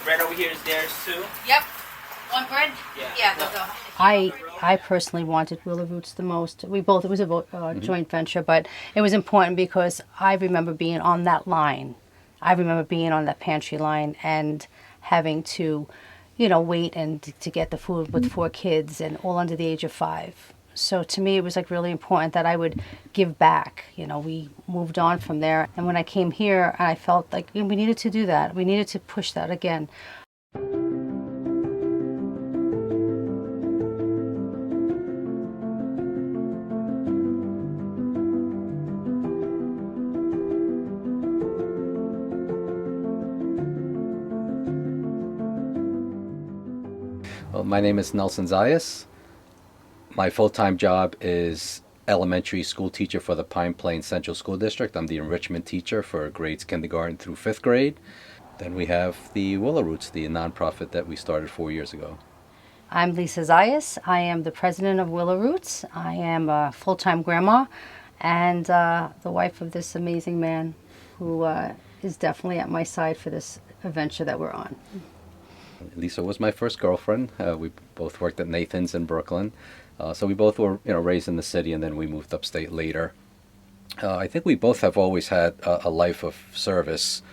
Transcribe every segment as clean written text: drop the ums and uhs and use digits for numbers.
bread over here is theirs too? Yep. One bread? Yeah, they'll go. I personally wanted Willow Roots the most. It was a joint venture, but it was important because I remember being on that line. I remember being on that pantry line and having to, wait and to get the food with 4 kids and all under the age of 5. So to me, it was like really important that I would give back. We moved on from there. And when I came here, I felt like we needed to do that. We needed to push that again. Well, my name is Nelson Zayas. My full-time job is elementary school teacher for the Pine Plains Central School District. I'm the enrichment teacher for grades kindergarten through 5th grade. Then we have the Willow Roots, the nonprofit that we started 4 years ago. I'm Lisa Zayas. I am the president of Willow Roots. I am a full-time grandma and the wife of this amazing man who is definitely at my side for this adventure that we're on. Lisa was my first girlfriend. We both worked at Nathan's in Brooklyn. So we both were raised in the city, and then we moved upstate later. I think we both have always had a life of service.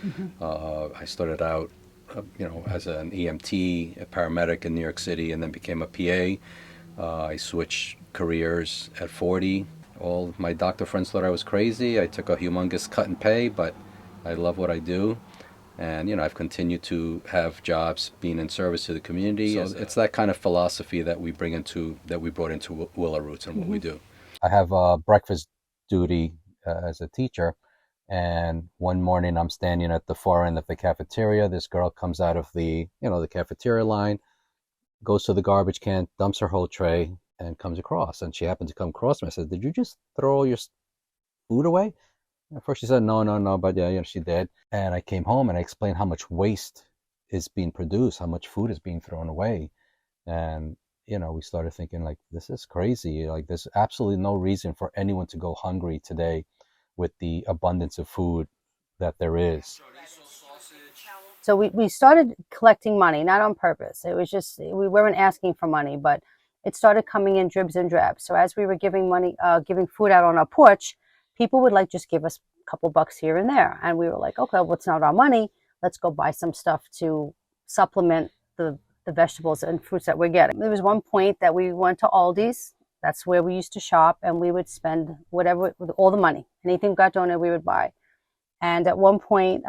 I started out as an EMT, a paramedic in New York City, and then became a PA. I switched careers at 40. All my doctor friends thought I was crazy. I took a humongous cut in pay, but I love what I do. And, I've continued to have jobs being in service to the community. So it's that kind of philosophy that we brought into Willow Roots and what we do. I have breakfast duty as a teacher. And one morning I'm standing at the far end of the cafeteria. This girl comes out of the cafeteria line, goes to the garbage can, dumps her whole tray, and comes across. And she happened to come across me. I said, "Did you just throw all your food away?" At first she said, no, but yeah, she did. And I came home and I explained how much waste is being produced, how much food is being thrown away. And, we started thinking, like, this is crazy. Like, there's absolutely no reason for anyone to go hungry today with the abundance of food that there is. So we started collecting money, not on purpose. It was just, we weren't asking for money, but it started coming in dribs and drabs. So as we were giving food out on our porch, people would just give us a couple bucks here and there. And we were like, okay, well, it's not our money. Let's go buy some stuff to supplement the vegetables and fruits that we're getting. There was one point that we went to Aldi's. That's where we used to shop, and we would spend all the money. Anything got donated, we would buy. And at one point,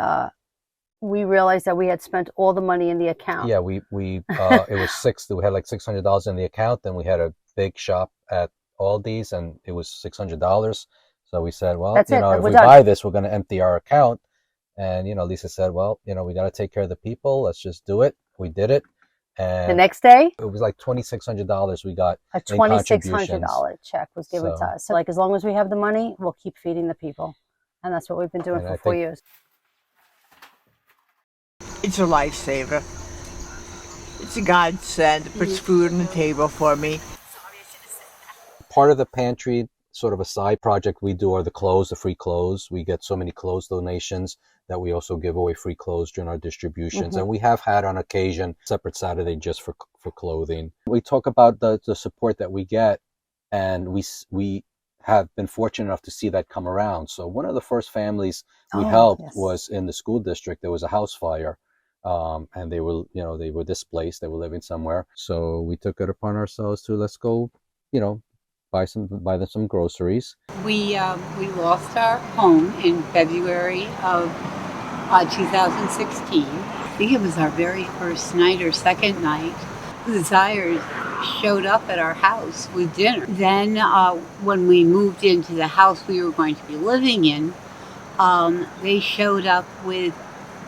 we realized that we had spent all the money in the account. Yeah, we it was we had like $600 in the account. Then we had a big shop at Aldi's, and it was $600. So we said, well, if we buy this, we're going to empty our account. And, Lisa said, well, we got to take care of the people. Let's just do it. We did it. And the next day, it was like $2,600 we got. A $2,600 check was given to us. So as long as we have the money, we'll keep feeding the people. And that's what we've been doing for 4 years. It's a lifesaver. It's a godsend. It puts food on the table for me. Part of the pantry, sort of a side project we do, are the free clothes. We get so many clothes donations that we also give away free clothes during our distributions. And we have had on occasion separate Saturday just for clothing. We talk about the support that we get, and we have been fortunate enough to see that come around. So one of the first families we helped was in the school district. There was a house fire, and they were displaced. They were living somewhere. So we took it upon ourselves to, let's go, buy them some groceries. We lost our home in February of 2016. I think it was our very first night or second night. The Zayas showed up at our house with dinner. Then when we moved into the house we were going to be living in, they showed up with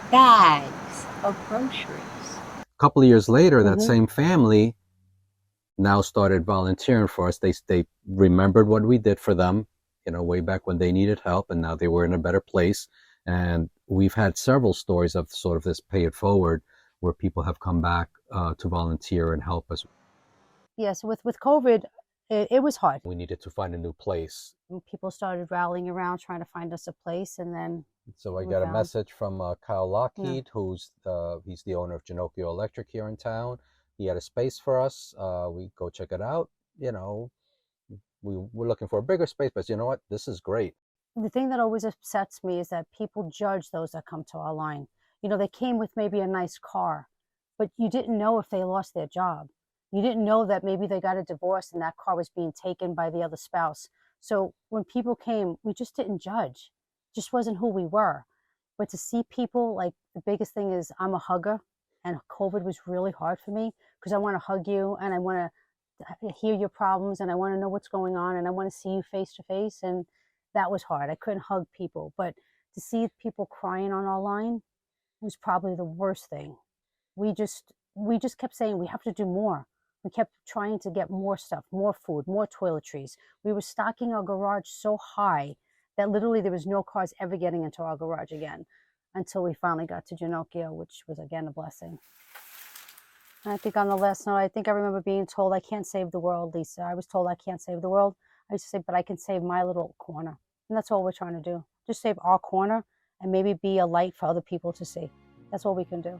bags of groceries. A couple of years later, that same family now started volunteering for us. They remembered what we did for them, way back when they needed help, and now they were in a better place. And we've had several stories of sort of this pay it forward, where people have come back to volunteer and help us. Yes, with COVID, it was hard. We needed to find a new place. People started rallying around trying to find us a place, and then So I we got a found. message from Kyle Lockheed, who's he's the owner of Genocchio Electric here in town. He had a space for us. We go check it out. You know, we were looking for a bigger space, but you know what? This is great. The thing that always upsets me is that people judge those that come to our line. You know, they came with maybe a nice car, but you didn't know if they lost their job. You didn't know that maybe they got a divorce and that car was being taken by the other spouse. So when people came, we just didn't judge. It just wasn't who we were. But to see people, like, the biggest thing is I'm a hugger, and COVID was really hard for me because I want to hug you and I want to hear your problems and I want to know what's going on and I want to see you face to face. And that was hard. I couldn't hug people, but to see people crying on our line was probably the worst thing. We just kept saying we have to do more. We kept trying to get more stuff, more food, more toiletries. We were stocking our garage so high that literally there was no cars ever getting into our garage again until we finally got to Genocchio, which was again a blessing. And I think on the last note, I think I remember being told I can't save the world, Lisa. I was told I can't save the world. I used to say, but I can save my little corner. And that's all we're trying to do. Just save our corner and maybe be a light for other people to see. That's all we can do.